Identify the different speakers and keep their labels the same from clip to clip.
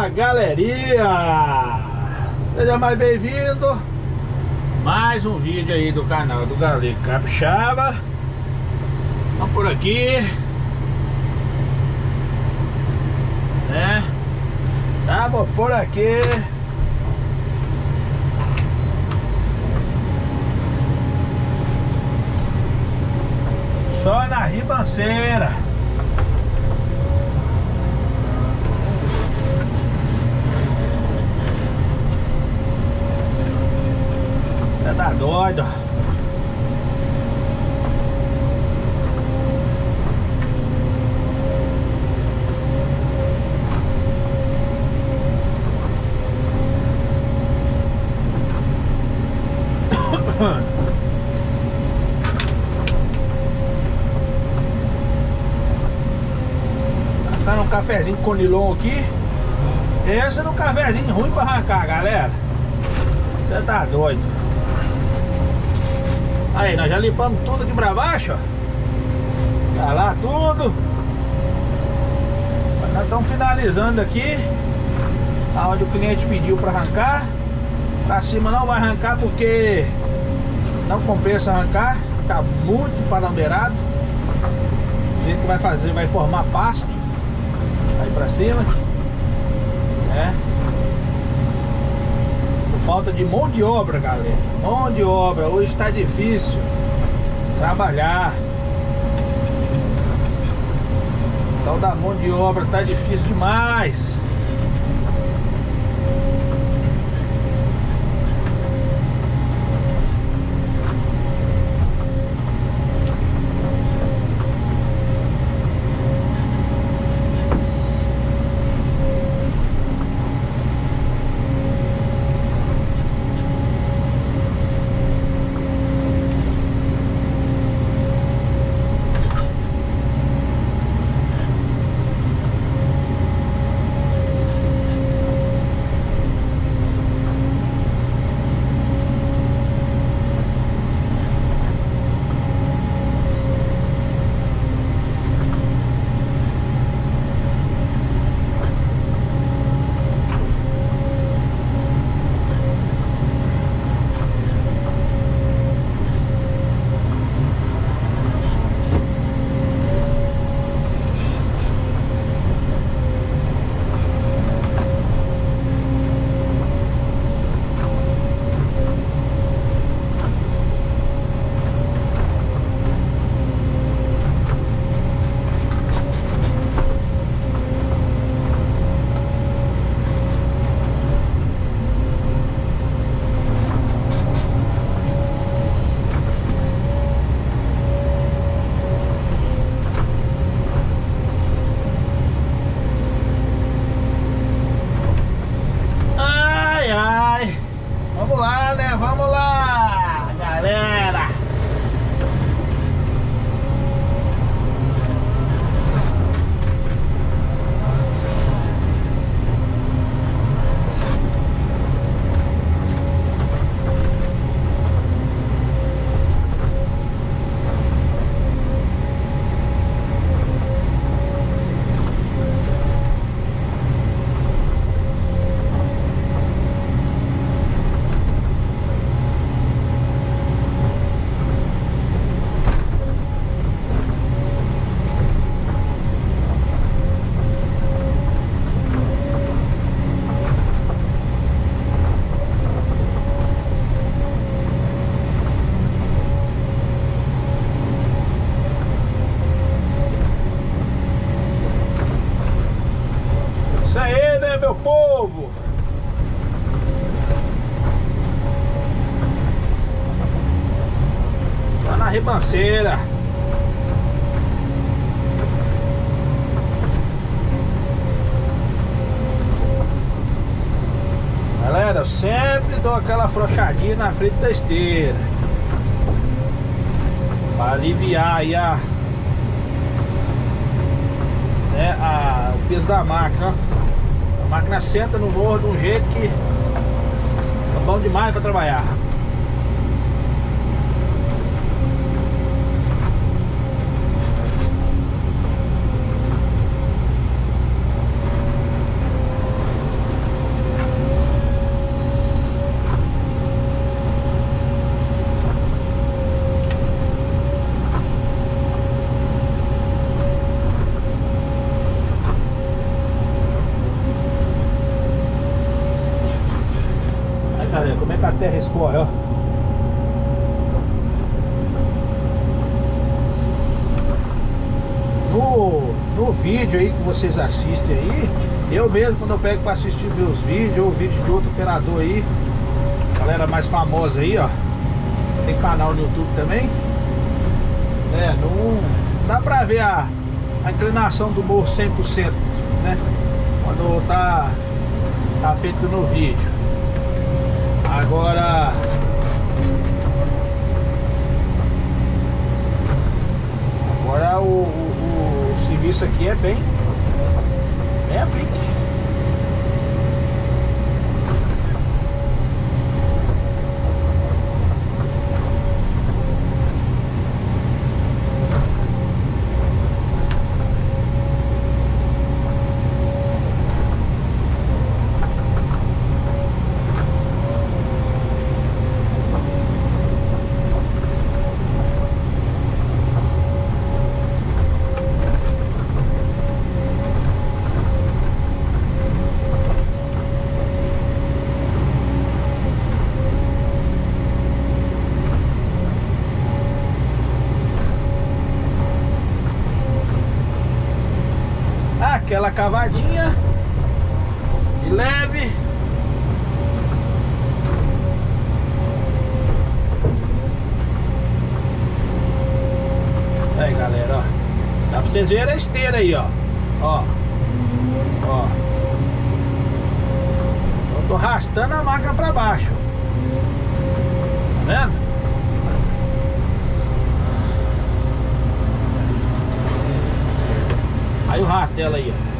Speaker 1: Fala, galerinha! Seja mais bem-vindo. Mais um vídeo aí do canal do Galego Capixaba. Vamos por aqui, né? Tava por aqui. Só na ribanceira. Você tá doido? Tá um cafezinho com Nilon aqui. Esse é um cafezinho ruim pra arrancar, galera. Você tá doido? Aí, nós já limpamos tudo aqui pra baixo, ó. Tá lá tudo. Mas nós estamos finalizando aqui aonde o cliente pediu pra arrancar. Pra cima não vai arrancar porque não compensa arrancar. Tá muito parambeirado. O jeito que vai fazer, vai formar pasto aí pra cima, né? Por falta de mão de obra, galera. Mão de obra, hoje tá difícil trabalhar. Então da mão de obra tá difícil demais. Vamos lá, né? Vamos lá, galera! Isso aí, né, meu povo? Tá na ribanceira. Galera, eu sempre dou aquela afrouxadinha na frente da esteira para aliviar aí o peso da máquina. A máquina senta no morro de um jeito que tá bom demais para trabalhar. terra escorre, ó. No vídeo aí que vocês assistem aí, eu mesmo quando eu pego pra assistir meus vídeos ou vídeo de outro operador aí, galera mais famosa aí, ó, tem canal no YouTube também, não dá pra ver a inclinação do morro 100%, né, quando tá feito no vídeo. Agora o serviço aqui é bem a pique. Aquela cavadinha de leve. Aí galera, ó, dá pra vocês verem a esteira aí, ó. Ó. Eu tô arrastando a máquina pra baixo. Tá vendo? Aí o rastro dela aí, ó.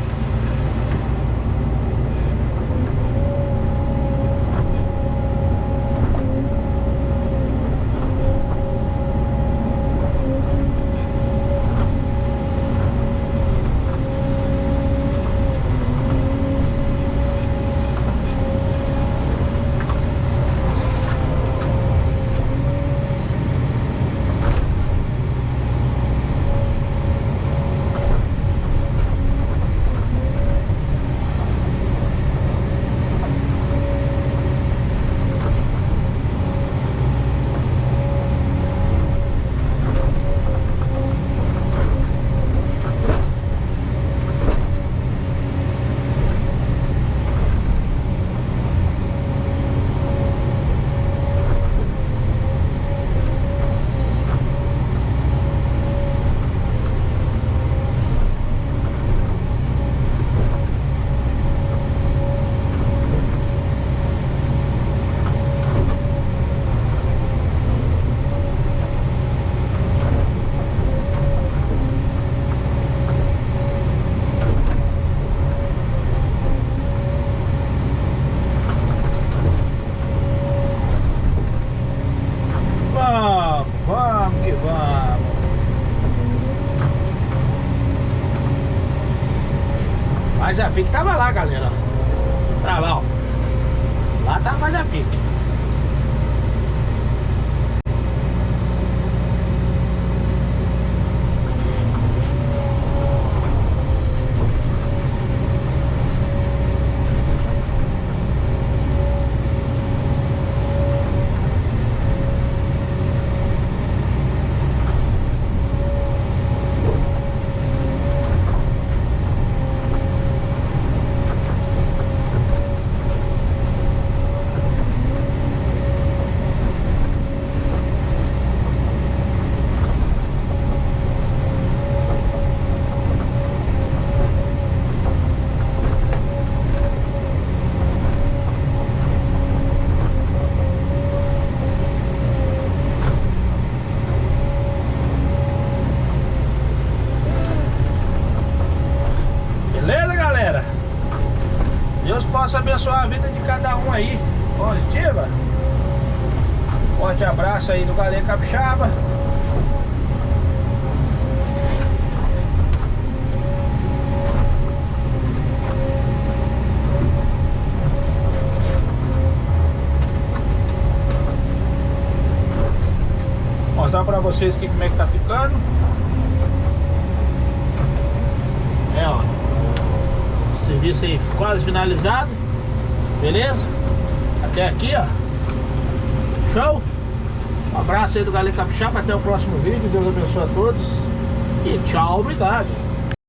Speaker 1: Vamos que vamos. Mas a pique tava lá, galera. Pra lá, ó. Lá tá mais a pique. Deus possa abençoar a vida de cada um aí. Positiva. Forte abraço aí do Galera Capixaba. Mostrar pra vocês aqui como é que tá ficando. Ó, serviço aí quase finalizado. Beleza? Até aqui, ó. Show? Um abraço aí do Galinha Capixaba, até o próximo vídeo, Deus abençoe a todos e tchau, obrigado.